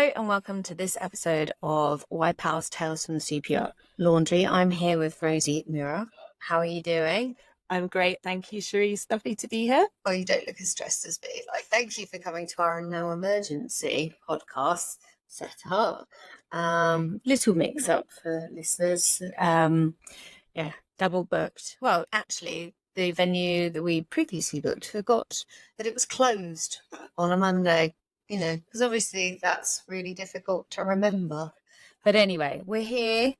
Hello and welcome to this episode of White House Tales from the Superyacht Laundry. I'm here with Rosie, Mira. How are you doing? I'm great, thank you, Cherise. Lovely to be here. Oh, you don't look as stressed as me. Thank you for coming to our No Emergency podcast set up. Little mix up for listeners. Double booked. Well, actually, the venue that we previously booked forgot that it was closed on a Monday. Because obviously that's really difficult to remember. But anyway, we're here.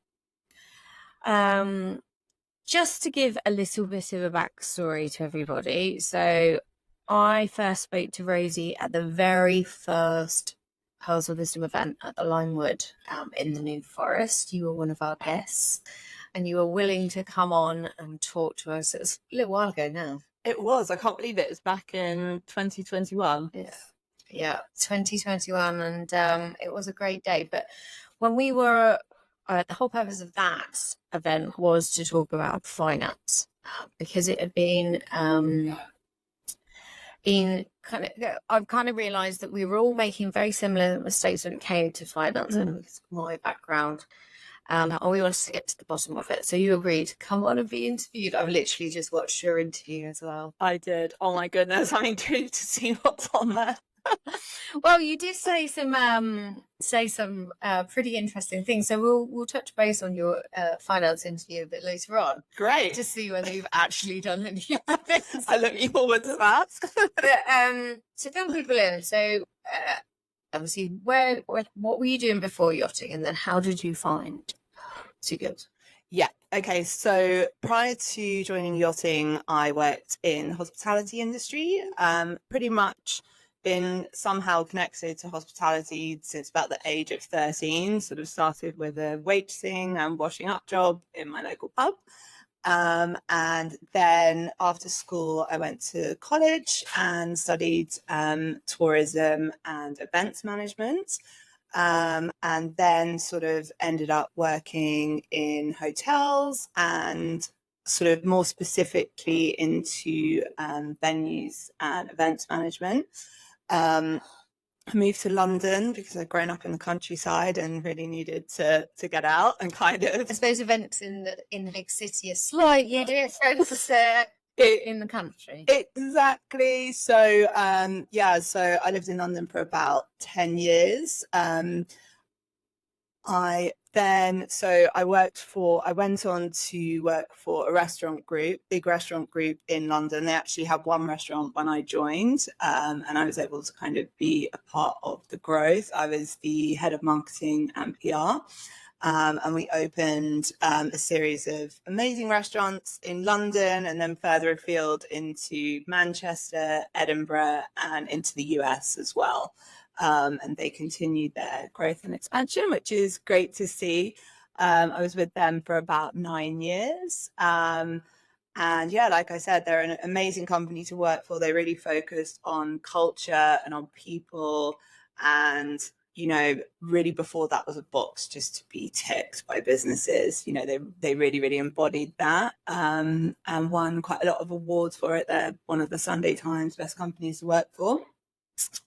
Just to give a little bit of a backstory to everybody. So I first spoke to Rosie at the very first Pearls of Wisdom event at the Limewood in the New Forest. You were one of our guests and you were willing to come on and talk to us. It was a little while ago now. It was. I can't believe it. It was back in 2021. Yeah, 2021, and it was a great day. But when we were, the whole purpose of that event was to talk about finance, because it had been I've kind of realised that we were all making very similar mistakes when it came to finance, and with my background. And we wanted to get to the bottom of it. So you agreed to come on and be interviewed. I've literally just watched your interview as well. I did. Oh my goodness. I'm intrigued to see what's on there. Well, you did say some pretty interesting things. So we'll touch base on your finance interview a bit later on. Great. To see whether you've actually done any of this. I look forward to that. But, to fill people in, so obviously, what were you doing before yachting, and then how did you find Superyacht? Yeah. Okay. So prior to joining yachting, I worked in the hospitality industry. Pretty much been somehow connected to hospitality since about the age of 13. Sort of started with a waitressing and washing up job in my local pub. And then after school, I went to college and studied tourism and events management. And then sort of ended up working in hotels and sort of more specifically into venues and events management. I moved to London because I'd grown up in the countryside and really needed to get out and kind of. I suppose events in the big city are slightly different in the country. Exactly. So so I lived in London for about 10 years. I went on to work for a restaurant group, big restaurant group in London. They actually had one restaurant when I joined, and I was able to kind of be a part of the growth. I was the head of marketing and PR, and we opened a series of amazing restaurants in London and then further afield into Manchester, Edinburgh, and into the US as well. And they continued their growth and expansion, which is great to see. I was with them for about 9 years. And yeah, like I said, they're an amazing company to work for. They really focused on culture and on people. And, really before that was a box just to be ticked by businesses. They really, really embodied that and won quite a lot of awards for it. They're one of the Sunday Times best companies to work for.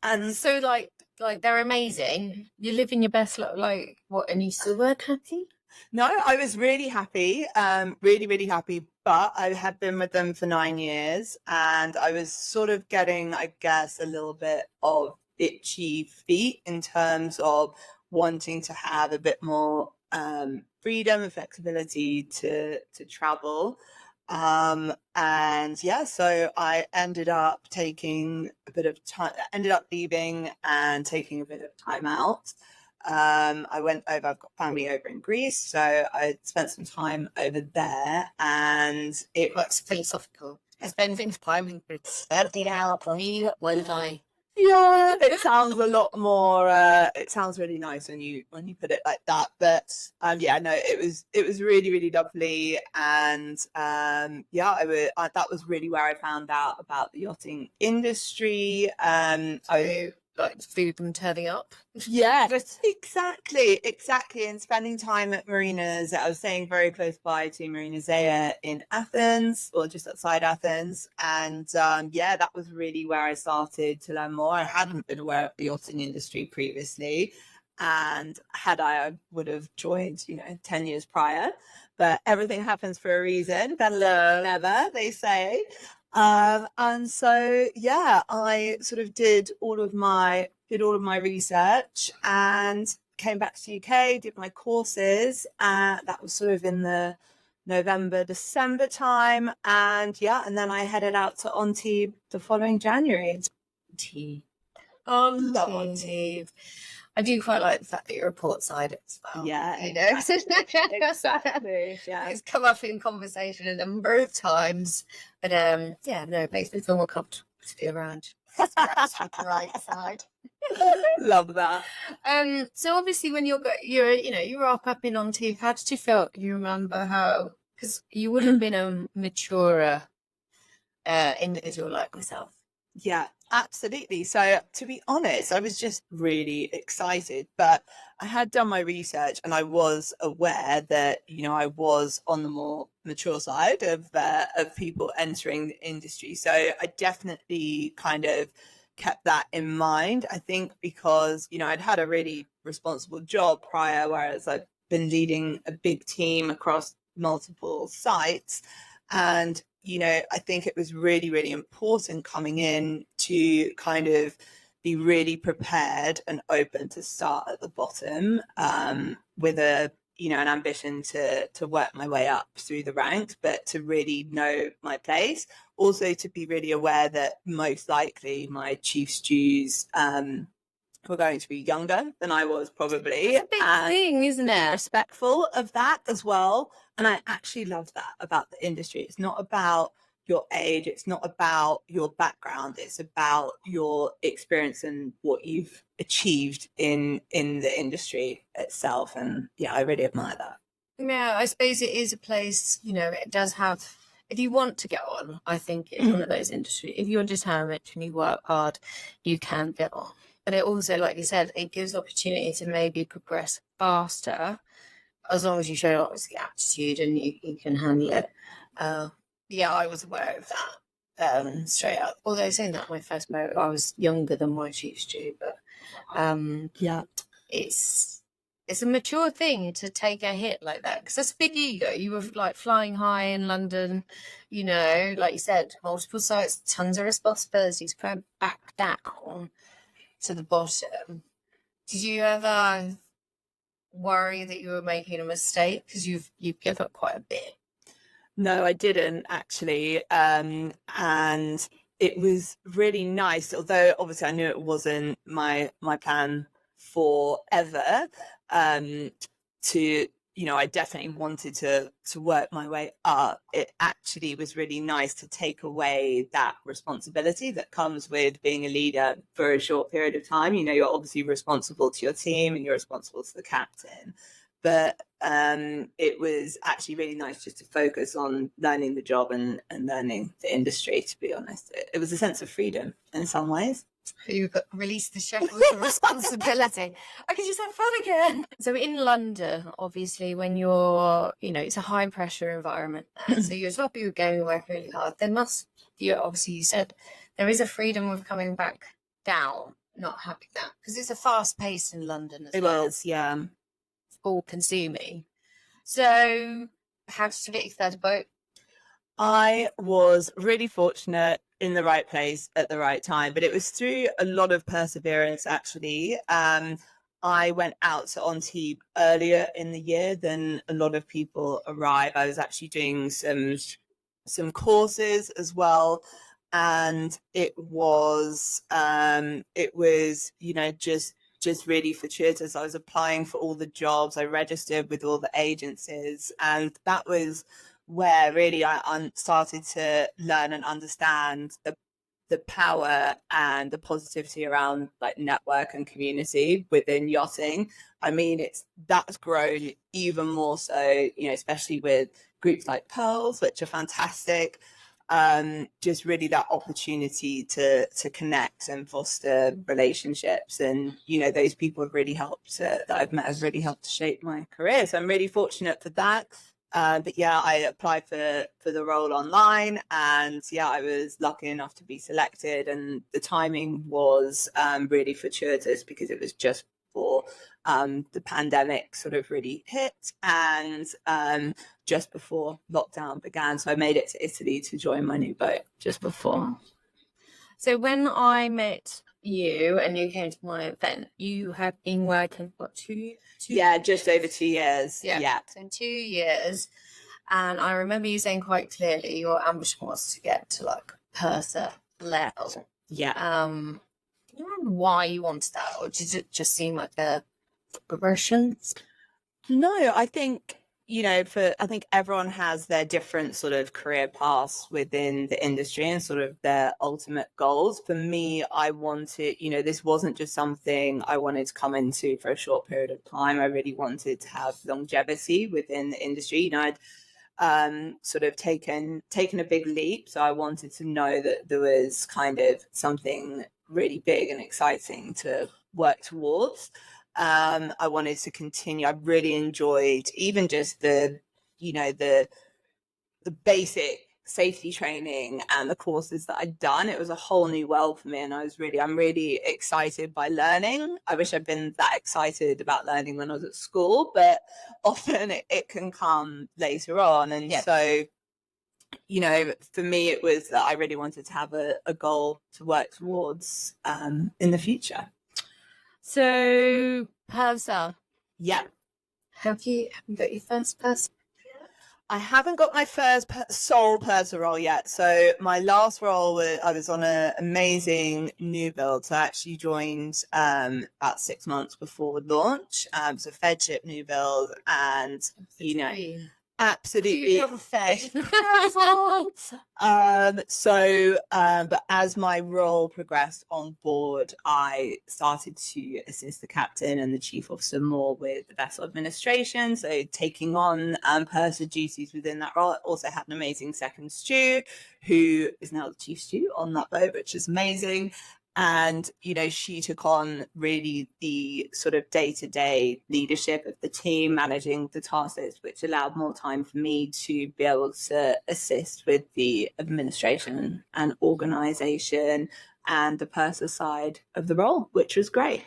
And so like they're amazing. You're living your best life, and you still weren't happy? No, I was really happy, really, really happy. But I had been with them for 9 years and I was sort of getting, I guess, a little bit of itchy feet in terms of wanting to have a bit more freedom and flexibility to travel. So I ended up taking a bit of time, ended up leaving and taking a bit of time out. I went over, I've got family over in Greece, so I spent some time over there and it was philosophical. Spending time in Greece. 30 hours for me, one time. Yeah, it sounds a lot more. It sounds really nice when you put it like that. But it was really, really lovely, and that was really where I found out about the yachting industry. Like food and turning up. Yeah, exactly. And spending time at marinas. I was staying very close by to Marina Zaya in Athens, or just outside Athens. And that was really where I started to learn more. I hadn't been aware of the yachting industry previously. and I would have joined, 10 years prior. But everything happens for a reason. Better than never, they say. And so, yeah, I sort of did all of my research and came back to the UK, did my courses. That was sort of in the November, December time. And yeah, and then I headed out to Antibes the following January. Antibes. I do quite like the fact that you're a port side as well. Yeah, you know, exactly. Yeah. it's come up in conversation a number of times, but yeah, no, it makes me feel more comfortable to be around. The right side. Love that. So obviously, when you're up in Antibes, how did you feel? You remember how? Because you wouldn't have been a maturer individual like myself. Yeah, absolutely. So to be honest, I was just really excited, but I had done my research and I was aware that, I was on the more mature side of people entering the industry. So I definitely kind of kept that in mind. I think because, I'd had a really responsible job prior, whereas I've been leading a big team across multiple sites. And I think it was really, really important coming in to kind of be really prepared and open to start at the bottom, with an ambition to work my way up through the ranks, but to really know my place. Also to be really aware that most likely my chief stews were going to be younger than I was probably. It's a big thing, isn't it? Respectful of that as well. And I actually love that about the industry. It's not about your age. It's not about your background. It's about your experience and what you've achieved in the industry itself. And yeah, I really admire that. Yeah, I suppose it is a place, it does have, if you want to get on, I think it's one of those industries. If you're determined and you work hard, you can get on. But it also, like you said, it gives opportunity to maybe progress faster as long as you show obviously aptitude and you can handle it. Yeah, I was aware of that straight up. Although saying that my first boat, I was younger than my chief stew, but yeah, it's a mature thing to take a hit like that because that's a big ego. You were like flying high in London, like you said, multiple sites, tons of responsibilities, going back down to the bottom. Did you ever worry that you were making a mistake because you've given up quite a bit? No, I didn't actually. And it was really nice, although obviously I knew it wasn't my plan forever, to I definitely wanted to work my way up. It actually was really nice to take away that responsibility that comes with being a leader for a short period of time. You're obviously responsible to your team and you're responsible to the captain, but it was actually really nice just to focus on learning the job and learning the industry, to be honest. It was a sense of freedom in some ways. You release the shackles of responsibility. I can just have fun again. So in London, obviously, when you're, it's a high pressure environment. So you're top of your game, you work really hard. You said there is a freedom of coming back down, not having that. Because it's a fast pace in London as well. It was, yeah. All consuming. So how did you get your third boat? I was really fortunate in the right place at the right time, but it was through a lot of perseverance, actually. I went out to Antibes earlier in the year than a lot of people arrive. I was actually doing some courses as well, and it was just really fortuitous. I was applying for all the jobs. I registered with all the agencies, and that was where really I started to learn and understand the power and the positivity around like network and community within yachting. I mean, that's grown even more so, especially with groups like Pearls, which are fantastic. Just really that opportunity to connect and foster relationships, and those people have really helped that I've met have really helped to shape my career. So I'm really fortunate for that. But yeah, I applied for the role online, and yeah, I was lucky enough to be selected, and the timing was really fortuitous because it was just before the pandemic sort of really hit, and just before lockdown began. So I made it to Italy to join my new boat just before. So when I met you and you came to my event, you had been working for Yeah, just over 2 years. Yeah. So 2 years. And I remember you saying quite clearly your ambition was to get to like purser level. Yeah. Do you remember why you wanted that, or did it just seem like a progression? No, I think, I think everyone has their different sort of career paths within the industry and sort of their ultimate goals. For me, I wanted, this wasn't just something I wanted to come into for a short period of time. I really wanted to have longevity within the industry. I'd sort of taken a big leap, so I wanted to know that there was kind of something really big and exciting to work towards. I wanted to continue. I really enjoyed even just the basic safety training and the courses that I'd done. It was a whole new world for me, and I'm really excited by learning. I wish I'd been that excited about learning when I was at school, but often it can come later on. And so, for me, it was that I really wanted to have a goal to work towards in the future. So, Purser. Yeah. Have you got your first person? I haven't got my first sole purser role yet. So my last role, I was on an amazing new build. So I actually joined about 6 months before launch. So Fedship new build, and absolutely. But as my role progressed on board, I started to assist the captain and the chief officer more with the vessel administration. So taking on purser duties within that role. I also had an amazing second stew, who is now the chief stew on that boat, which is amazing. And, she took on really the sort of day-to-day leadership of the team, managing the task list, which allowed more time for me to be able to assist with the administration and organisation and the purser side of the role, which was great.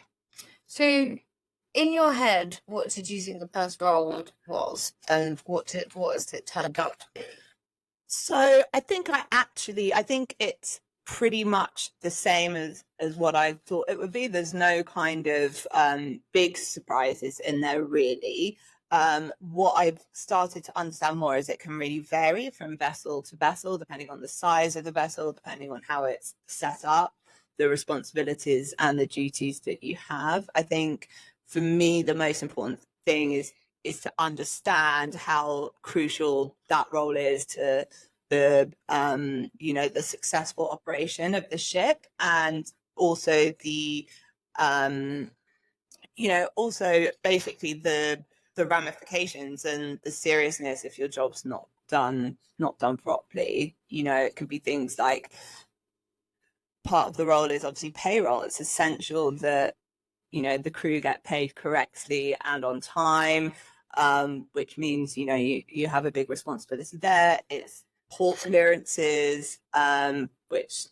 So, in your head, what did you think the first role was, and what has it turned out to be? So I think it's pretty much the same as what I thought it would be. There's no kind of big surprises in there, really. What I've started to understand more is it can really vary from vessel to vessel, depending on the size of the vessel, depending on how it's set up, the responsibilities and the duties that you have. I think for me, the most important thing is to understand how crucial that role is to the the successful operation of the ship, and also the also basically the ramifications and the seriousness if your job's not done properly. It can be things like, part of the role is obviously payroll. It's essential that the crew get paid correctly and on time, which means you have a big responsibility there. It's port clearances, which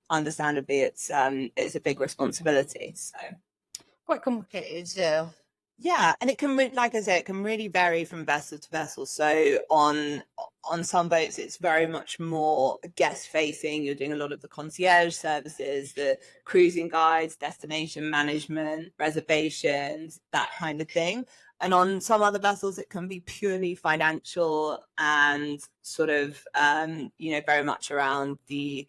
understandably it's a big responsibility. So Quite complicated, yeah, and it can, like I said, it can really vary from vessel to vessel. So on some boats, it's very much more guest facing. You're doing a lot of the concierge services, the cruising guides, destination management, reservations, that kind of thing. And on some other vessels, it can be purely financial and sort of, very much around the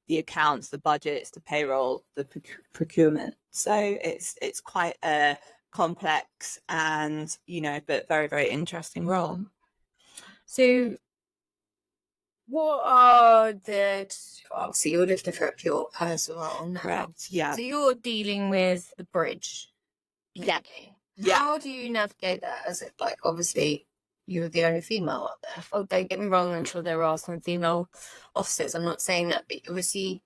accounts, the budgets, the payroll, the procurement. So it's quite a complex and, but very, very interesting role. So what are obviously you're looking for a pure personal now. Correct. Yeah. So you're dealing with the bridge. Yeah. How do you navigate that? As it like, obviously you're the only female up there. Oh, don't get me wrong, I'm sure there are some female officers. I'm not saying that, but obviously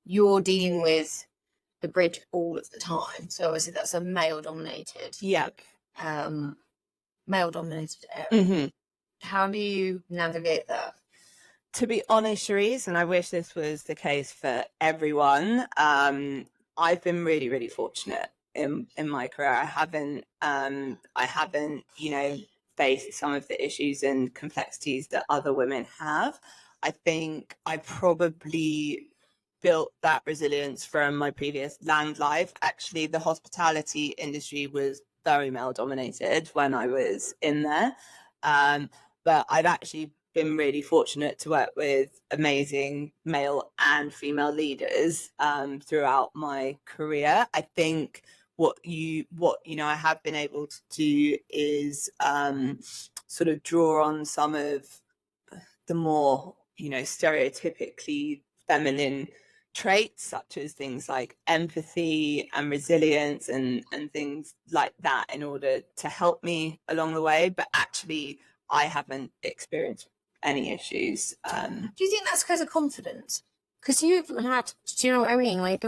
you're dealing with the bridge all of the time. So obviously that's a male dominated. Yeah. Male dominated area. Mm-hmm. How do you navigate that? To be honest, Cherise, and I wish this was the case for everyone, I've been really, really fortunate in my career. I haven't, faced some of the issues and complexities that other women have. I think I probably built that resilience from my previous land life. Actually, the hospitality industry was very male dominated when I was in there. But I've actually been really fortunate to work with amazing male and female leaders throughout my career. I think what I have been able to do is sort of draw on some of the more stereotypically feminine traits, such as things like empathy and resilience and things like that, in order to help me along the way. But actually, I haven't experienced any issues. Do you think that's because of confidence? Because you've had, do you know what I mean? Like,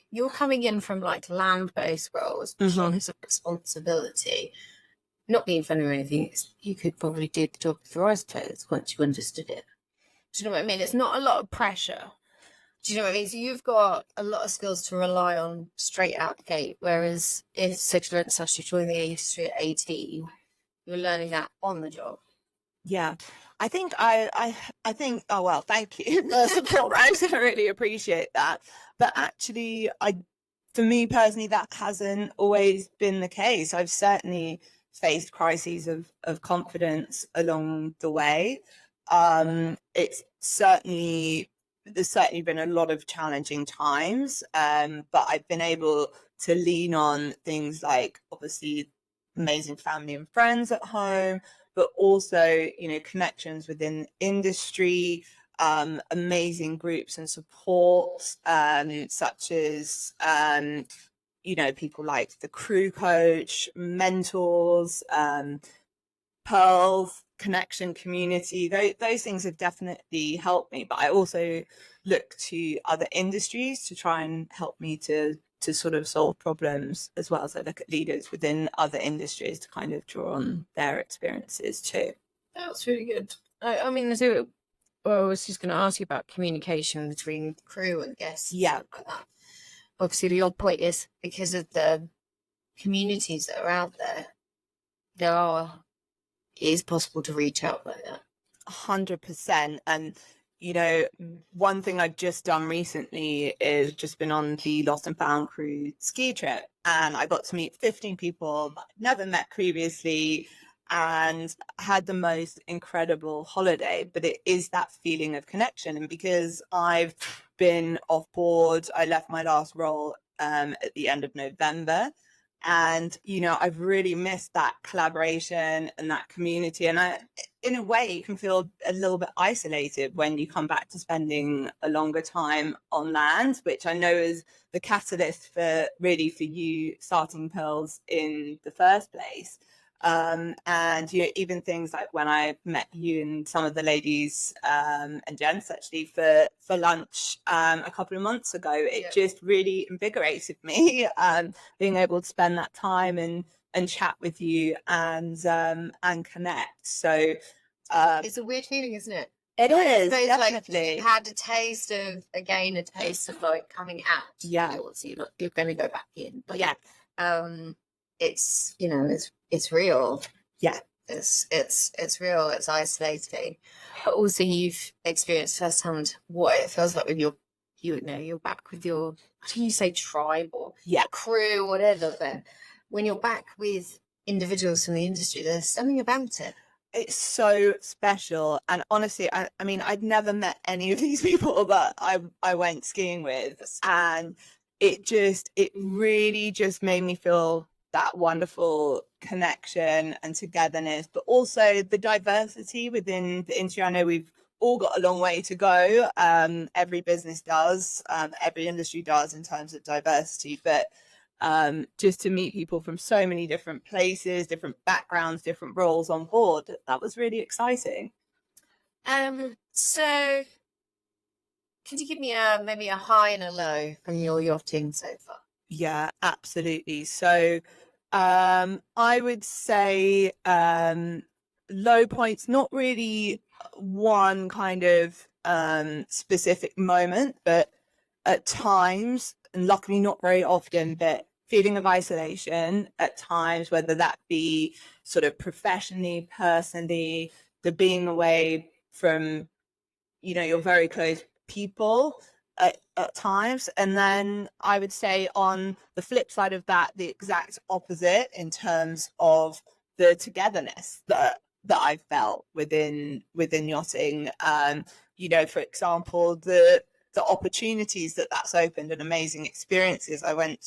you're coming in from like land-based roles, Mhm. it's a responsibility. Not being funny or anything, you could probably do the job with your eyes closed once you understood it. Do you know what I mean? It's not a lot of pressure. Do you know what I mean? So you've got a lot of skills to rely on straight out the gate. Whereas if, say, for instance, you join the industry at 18, you're learning that on the job. Yeah, I think I think. Oh well, thank you. I really appreciate that. But actually, for me personally, that hasn't always been the case. I've certainly faced crises of confidence along the way. It's certainly There's certainly been a lot of challenging times, but I've been able to lean on things like, obviously, amazing family and friends at home, but also connections within industry, amazing groups and supports, such as people like the crew coach, mentors, pearls, connection, community. Those things have definitely helped me. But I also look to other industries to try and help me to sort of solve problems, as well as I look at leaders within other industries to kind of draw on their experiences too. That's really good. I mean, so, well, I was just going to ask you about communication between crew and guests. Yeah. Like that. Obviously, the odd point is because of the communities that are out there, it is possible to reach out like that. 100%. And one thing I've just done recently is just been on the Lost and Found crew ski trip, and I got to meet 15 people that I'd never met previously, and had the most incredible holiday. But it is that feeling of connection, and because I've been off board, I left my last role at the end of November. And I've really missed that collaboration and that community, and in a way, you can feel a little bit isolated when you come back to spending a longer time on land, which I know is the catalyst for you starting Pearls in the first place. And even things like when I met you and some of the ladies and gents actually for lunch a couple of months ago, it just really invigorated me, being able to spend that time and chat with you and connect. So it's a weird feeling, isn't it? It is, definitely. Like, had a taste of like coming out. Yeah. So you're going to go back in. But yeah, it's it's real. Yeah. It's real. It's isolating, but also you've experienced firsthand what it feels like with you're back with your, how do you say, tribe or crew, whatever. But when you're back with individuals from the industry, there's something about it. It's so special. And honestly, I mean, I'd never met any of these people that I went skiing with, and it really just made me feel that wonderful connection and togetherness, but also the diversity within the industry. I know we've all got a long way to go. Every business does, every industry does, in terms of diversity, but just to meet people from so many different places, different backgrounds, different roles on board, that was really exciting. So could you give me maybe a high and a low from your yachting so far? Yeah, absolutely. So I would say low points, not really one kind of specific moment, but at times, and luckily not very often, but feeling of isolation at times, whether that be sort of professionally, personally, the being away from, your very close people at times. And then I would say on the flip side of that, the exact opposite in terms of the togetherness that I felt within yachting. For example, the opportunities that's opened and amazing experiences. I went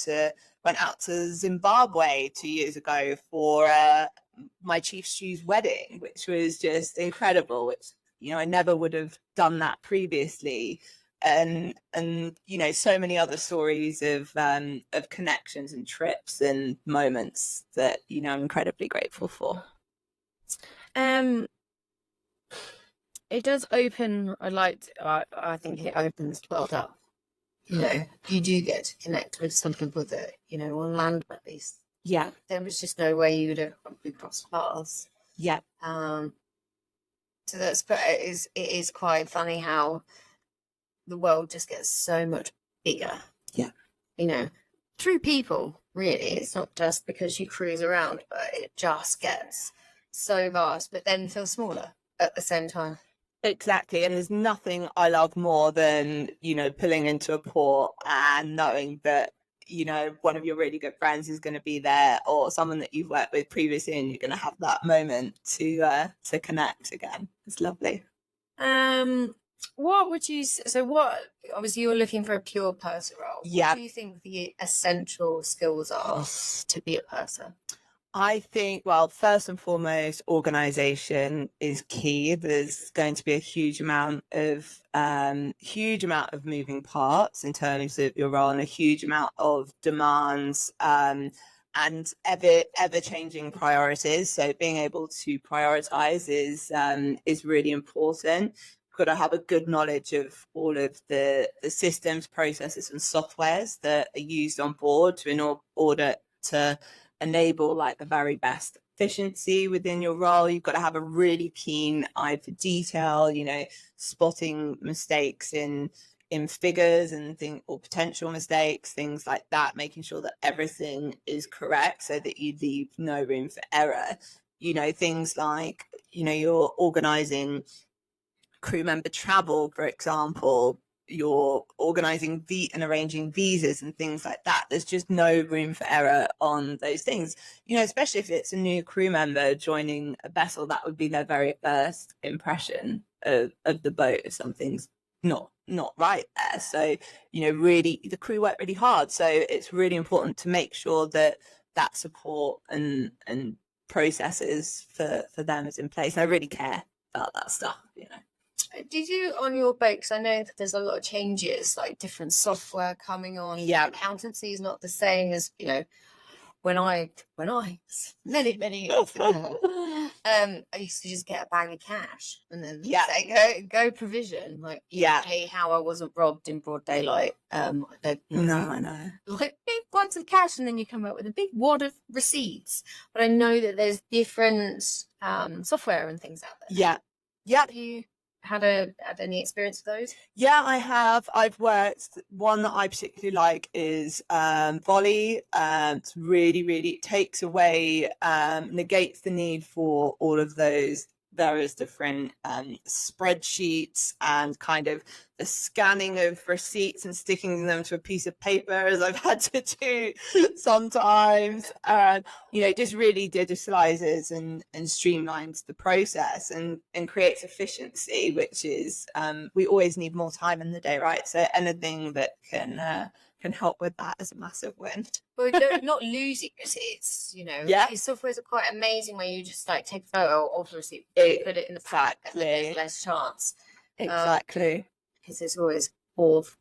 out to Zimbabwe 2 years ago for my chief stew's wedding, which was just incredible. Which I never would have done that previously, and so many other stories of connections and trips and moments that I'm incredibly grateful for. It does open. I think it opens the world up. You do get to connect with some people that on land at least. Yeah, there was just no way you would have crossed paths. Yeah. So it is quite funny how the world just gets so much bigger. Yeah. Through people, really. It's not just because you cruise around, but it just gets so vast, but then feels smaller at the same time. Exactly. And there's nothing I love more than, pulling into a port and knowing that, one of your really good friends is going to be there, or someone that you've worked with previously, and you're going to have that moment to connect again. It's lovely. What would you, obviously you're looking for a pure purser role. Yeah. What do you think the essential skills are to be a purser? I think, well, first and foremost, organisation is key. There's going to be a huge amount of moving parts in terms of your role, and a huge amount of demands, and ever changing priorities. So being able to prioritise is really important. Got to have a good knowledge of all of the systems, processes, and softwares that are used on board in order to enable the very best efficiency within your role. You've got to have a really keen eye for detail, spotting mistakes in figures and or potential mistakes, things like that, making sure that everything is correct so that you leave no room for error. Things like, you're organizing crew member travel, for example, you're organizing and arranging visas and things like that. There's just no room for error on those things, especially if it's a new crew member joining a vessel. That would be their very first impression of the boat if something's not right there. So really the crew work really hard, so it's really important to make sure that support and processes for them is in place. And I really care about that stuff. Did you on your boat, because I know that there's a lot of changes, like different software coming on. Yeah. Accountancy is not the same as, when I many years ago, I used to just get a bag of cash and then say, go provision. Hey, how I wasn't robbed in broad daylight. No, I know. Like big wads of cash, and then you come out with a big wad of receipts. But I know that there's different software and things out there. Yeah. Yeah. Have you had any experience with those? Yeah, I have. I've worked. One that I particularly like is Volley. It's really takes away, negates the need for all of those various different spreadsheets and kind of the scanning of receipts and sticking them to a piece of paper, as I've had to do sometimes. Just really digitalizes and streamlines the process and creates efficiency, which is we always need more time in the day, right? So anything that can help with that is a massive win. Well, not losing receipts, Yeah. These softwares are quite amazing where you just take a photo of the receipt, put it in the pack, and there's less chance. Exactly. Because there's always fourth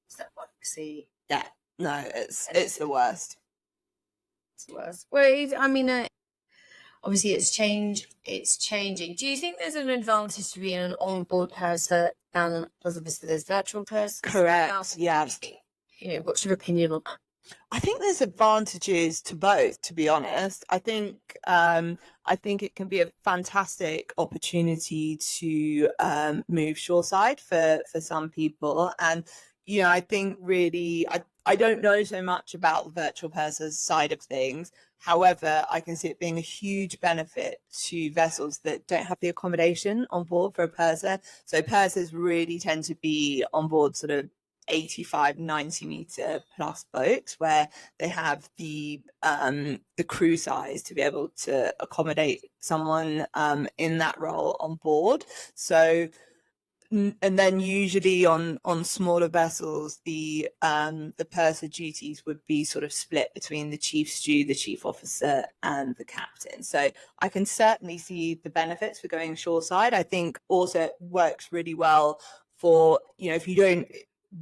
step one receipt. Yeah. No, it's the worst. It's the worst. Well, I mean, obviously it's changing. Do you think there's an advantage to being an onboard purser and obviously there's virtual pursers? Correct. Yeah. What's your opinion on that? I think there's advantages to both, to be honest. I think it can be a fantastic opportunity to move shoreside for some people. And, I think really, I don't know so much about the virtual purser side of things. However, I can see it being a huge benefit to vessels that don't have the accommodation on board for a purser. So pursers really tend to be on board sort of 85, 90 meter plus boats where they have the crew size to be able to accommodate someone in that role on board. So and then usually on smaller vessels, the purser duties would be sort of split between the chief stew, the chief officer, and the captain. So I can certainly see the benefits for going shoreside. I think also it works really well for, you know, if you don't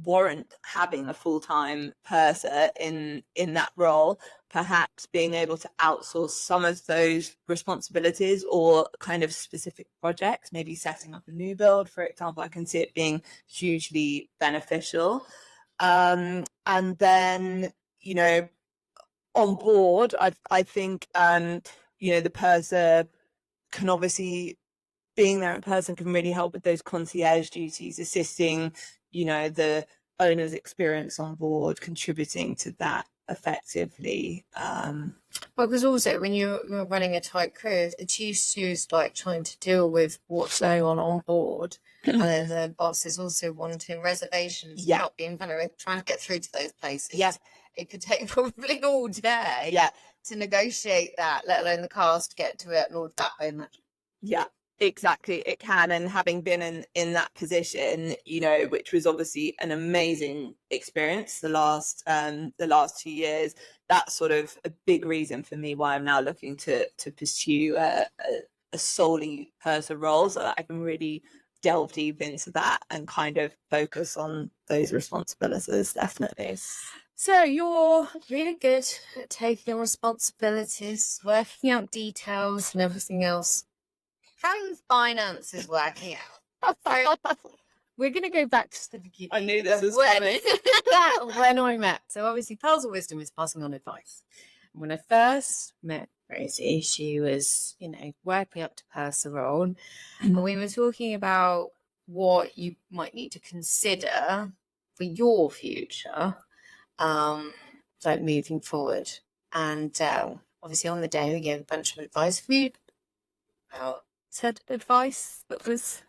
warrant having a full-time purser in that role, perhaps being able to outsource some of those responsibilities or kind of specific projects, maybe setting up a new build, for example. I can see it being hugely beneficial. And then, you know, on board, I think, you know, the purser can obviously, being there in person can really help with those concierge duties, assisting, you know, the owner's experience on board, contributing to that effectively. Well, because also when you're running a tight crew, the chief stew's like trying to deal with what's going on board, and then the boss is also wanting reservations, not being trying to get through to those places. Yes, it could take probably all day. To negotiate that, let alone the cars to get to it and all that. Yeah. Exactly, it can. And having been in that position, you know, which was obviously an amazing experience the last 2 years, that's sort of a big reason for me why I'm now looking to pursue a solely purser role, so that I can really delve deep into that and kind of focus on those responsibilities. Definitely. So you're really good at taking responsibilities, working out details and everything else. How are your finances working out? We're going to go back to the beginning. I knew this was coming. When I met. So obviously Pearls of Wisdom is passing on advice. When I first met Rosie, she was, you know, working up to purser role. And we were talking about what you might need to consider for your future, like moving forward. And obviously on the day we gave a bunch of advice for you. Said advice that was.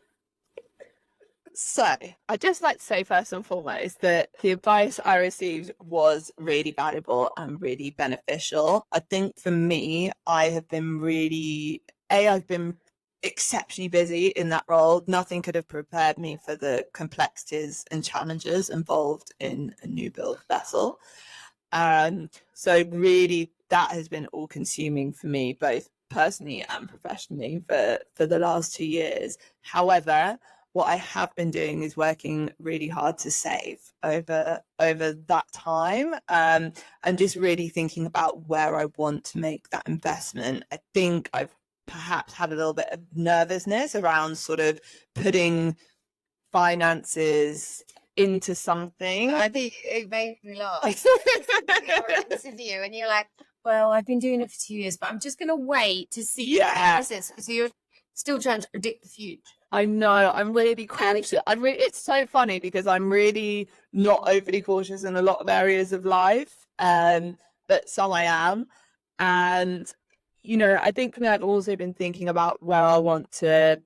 So I'd just like to say first and foremost that the advice I received was really valuable and really beneficial. I think for me, I've been exceptionally busy in that role. Nothing could have prepared me for the complexities and challenges involved in a new build vessel. So really that has been all consuming for me, both personally and professionally for the last 2 years. However, what I have been doing is working really hard to save over that time, and just really thinking about where I want to make that investment. I think I've perhaps had a little bit of nervousness around sort of putting finances into something. I think it made me laugh. Interview and you're like, well, I've been doing it for 2 years, but I'm just going to wait to see. Yeah. So you're still trying to predict the future. I know, I'm really cautious. It's so funny because I'm really not overly cautious in a lot of areas of life, but some I am. And, you know, I think for me, I've also been thinking about where I want to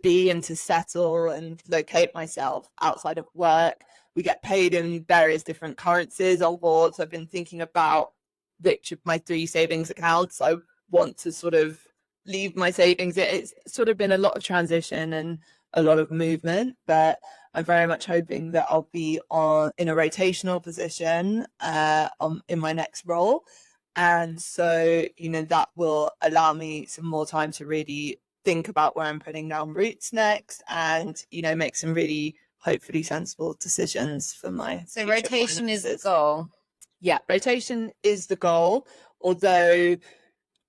be and to settle and locate myself outside of work. We get paid in various different currencies on board. So I've been thinking about which of my 3 savings accounts I want to sort of leave my savings. It's sort of been a lot of transition and a lot of movement, but I'm very much hoping that I'll be in a rotational position in my next role. And so, you know, that will allow me some more time to really think about where I'm putting down roots next and, you know, make some really hopefully sensible decisions for my So rotation finances. is the goal. Yeah, rotation is the goal, although,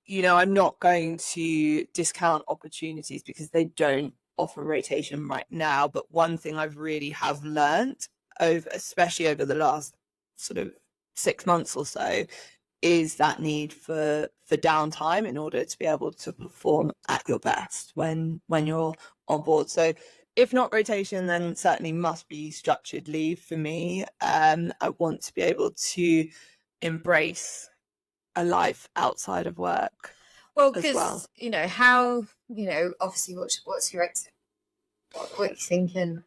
you know, I'm not going to discount opportunities because they don't offer rotation right now. But one thing I've really have learned especially over the last sort of 6 months or so, is that need for downtime in order to be able to perform at your best when you're on board. So if not rotation, then certainly must be structured leave for me. I want to be able to embrace a life outside of work. Well, as well. because, you know, how, you know, obviously, what's your exit? What are you thinking?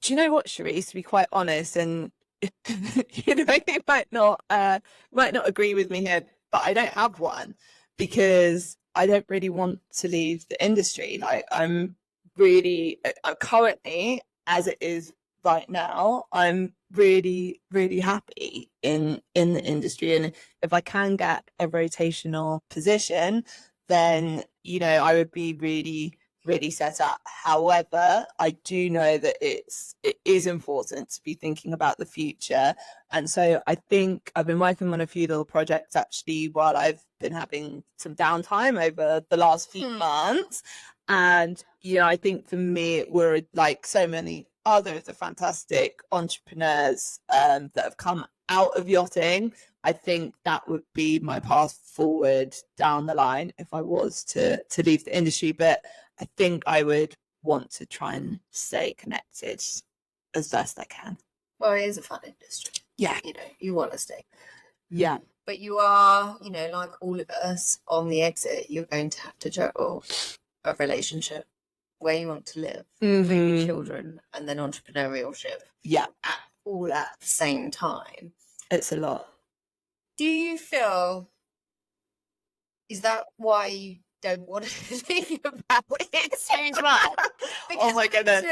Do you know what, Charisse, to be quite honest, and you know, you might not agree with me here, but I don't have one because I don't really want to leave the industry. Like I'm currently, as it is right now, I'm really, really happy in the industry. And if I can get a rotational position, then, you know, I would be really, really set up. However, I do know that it is important to be thinking about the future. And so I think I've been working on a few little projects actually while I've been having some downtime over the last few months. And, you know, I think for me, we're like so many other the fantastic entrepreneurs that have come out of yachting. I think that would be my path forward down the line if I was to leave the industry. But I think I would want to try and stay connected as best I can. Well, it is a fun industry. Yeah. You know, you want to stay. Yeah. But you are, you know, like all of us on the exit, you're going to have to juggle a relationship, where you want to live, maybe children, and then entrepreneurship. Yeah. All at the same time. It's a lot. Do you feel, is that why you don't want to think about it so much? Oh my goodness.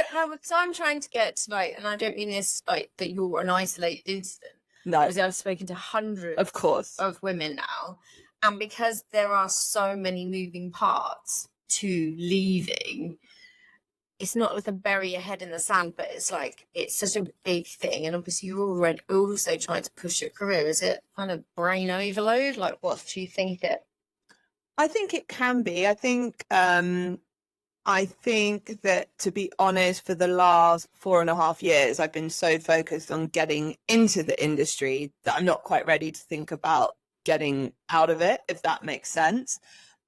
So I'm trying to get to, like, and I don't mean this like that you're an isolated incident. No. Because I've spoken to hundreds of course of women now. And because there are so many moving parts to leaving, it's not with a bury your head in the sand, but it's like, it's such a big thing. And obviously you're already also trying to push your career. Is it kind of brain overload? Like, what do you think it? I think it can be. I think that, to be honest, for the last 4.5 years, I've been so focused on getting into the industry that I'm not quite ready to think about getting out of it, if that makes sense.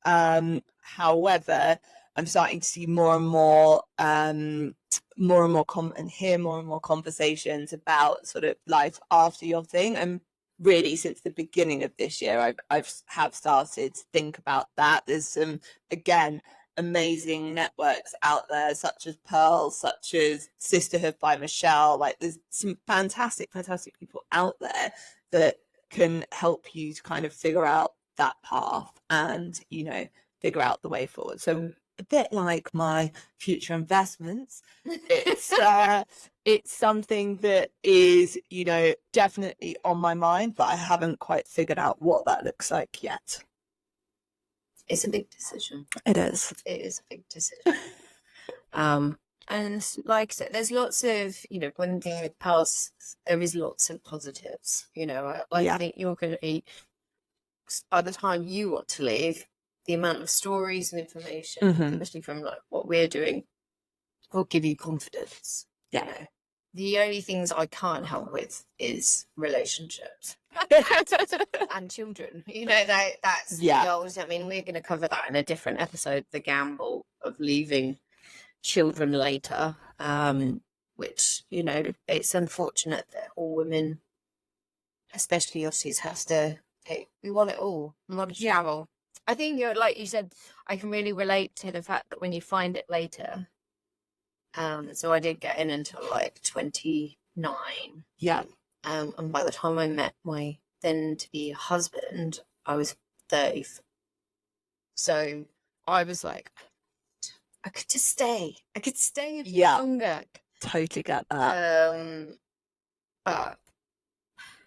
However, I'm starting to see more and more and hear more and more conversations about sort of life after yachting. And really, since the beginning of this year, I've started to think about that. There's some, again, amazing networks out there, such as Pearl, such as Sisterhood by Michelle. Like, there's some fantastic people out there that can help you to kind of figure out that path and, you know, figure out the way forward. So a bit like my future investments, it's something that is, you know, definitely on my mind, but I haven't quite figured out what that looks like yet. It's a big decision. It is. It is a big decision. And like I said, there's lots of, you know, when the past, there is lots of positives. You know, I think you're going to be, by the time you want to leave, the amount of stories and information, especially from like what we're doing, will give you confidence. Yeah. You know? The only things I can't help with is relationships and children. You know, that's goals. I mean, we're going to cover that in a different episode, the gamble of leaving children later, which, you know, it's unfortunate that all women, especially Aussies, has to take. We want it all. We want to travel. I think, you're, like you said, I can really relate to the fact that when you find it later. So I did get in until like 29. Yeah. And by the time I met my then-to-be husband, I was 30. So I was like, I could just stay. I could stay a bit longer. Totally get that. But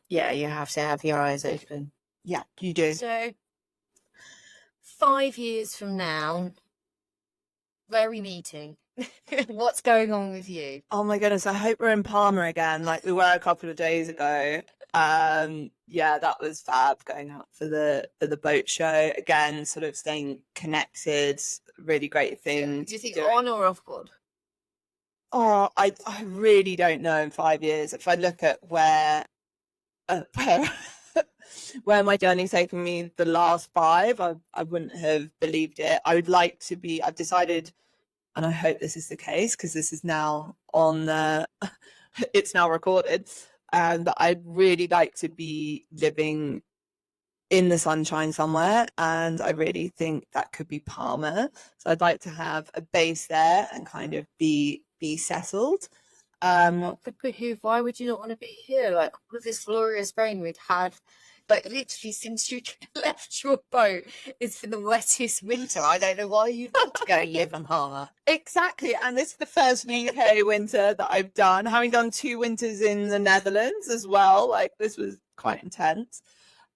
yeah, you have to have your eyes open. Yeah, you do. So 5 years from now, where are we meeting? What's going on with you? Oh my goodness, I hope we're in Palma again, like we were a couple of days ago. Yeah, that was fab, going out for the boat show again, sort of staying connected. Really great thing. Do you think on or off board? Oh, I really don't know in 5 years. If I look at where my journey's taken me the last 5, I wouldn't have believed it. I would like to be. I've decided and I hope this is the case because this is now on the, it's now recorded, and I'd really like to be living in the sunshine somewhere, and I really think that could be Palma. So I'd like to have a base there and kind of be settled. Why would you not want to be here? Like, all of this glorious rain we've had, like, literally since you left your boat, it's been the wettest winter. I don't know why you'd want to go live in Palma. Exactly, and this is the first UK winter that I've done, having done 2 winters in the Netherlands as well. Like, this was quite intense.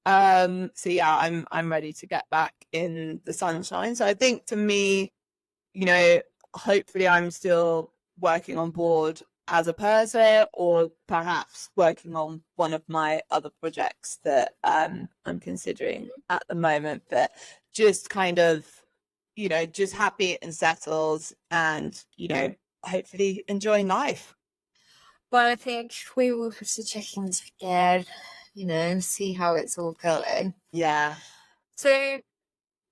So yeah, I'm ready to get back in the sunshine. So I think, to me, you know, hopefully I'm still working on board as a person, or perhaps working on one of my other projects that I'm considering at the moment, but just kind of, just happy and settled, and, hopefully enjoying life. But I think we will have to check in again, see how it's all going. Yeah. So,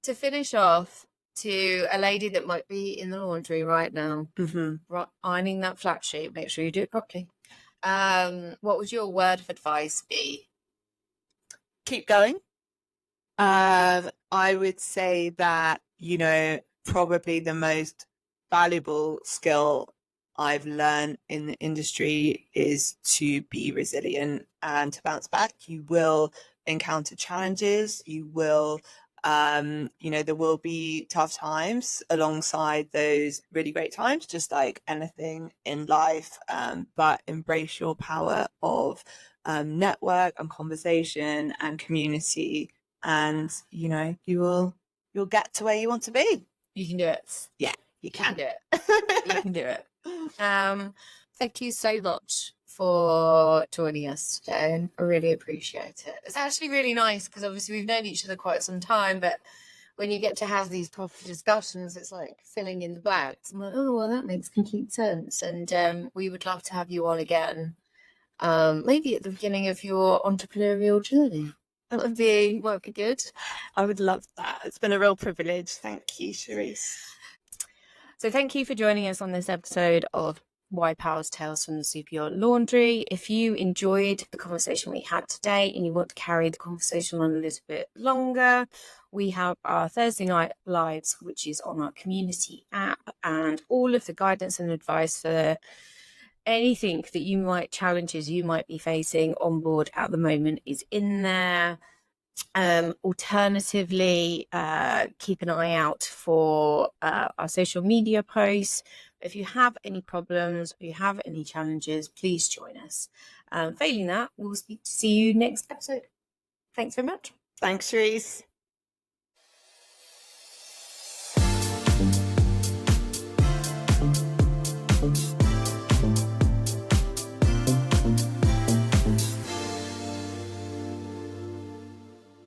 to finish off, to a lady that might be in the laundry right now, ironing that flat sheet, make sure you do it properly. What would your word of advice be? Keep going. I would say that, probably the most valuable skill I've learned in the industry is to be resilient and to bounce back. You will encounter challenges. You will, there will be tough times alongside those really great times, just like anything in life. But embrace your power of network and conversation and community, and you'll get to where you want to be. You can do it. Yeah, you can do it. You can do it. Thank you so much for joining us today. I really appreciate it. It's actually really nice because obviously we've known each other quite some time, but when you get to have these proper discussions, it's like filling in the blanks. I'm like, oh, well, that makes complete sense. And we would love to have you on again, maybe at the beginning of your entrepreneurial journey. That might be good. I would love that. It's been a real privilege. Thank you, Charisse. So thank you for joining us on this episode of Why Pals Tales from the Superyacht Laundry. If you enjoyed the conversation we had today and you want to carry the conversation on a little bit longer, we have our Thursday night lives, which is on our community app, and all of the guidance and advice for anything that challenges you might be facing on board at the moment is in there. Alternatively, keep an eye out for our social media posts. If you have any problems, or you have any challenges, please join us. Failing that, we'll see you next episode. Thanks very much. Thanks, Charisse.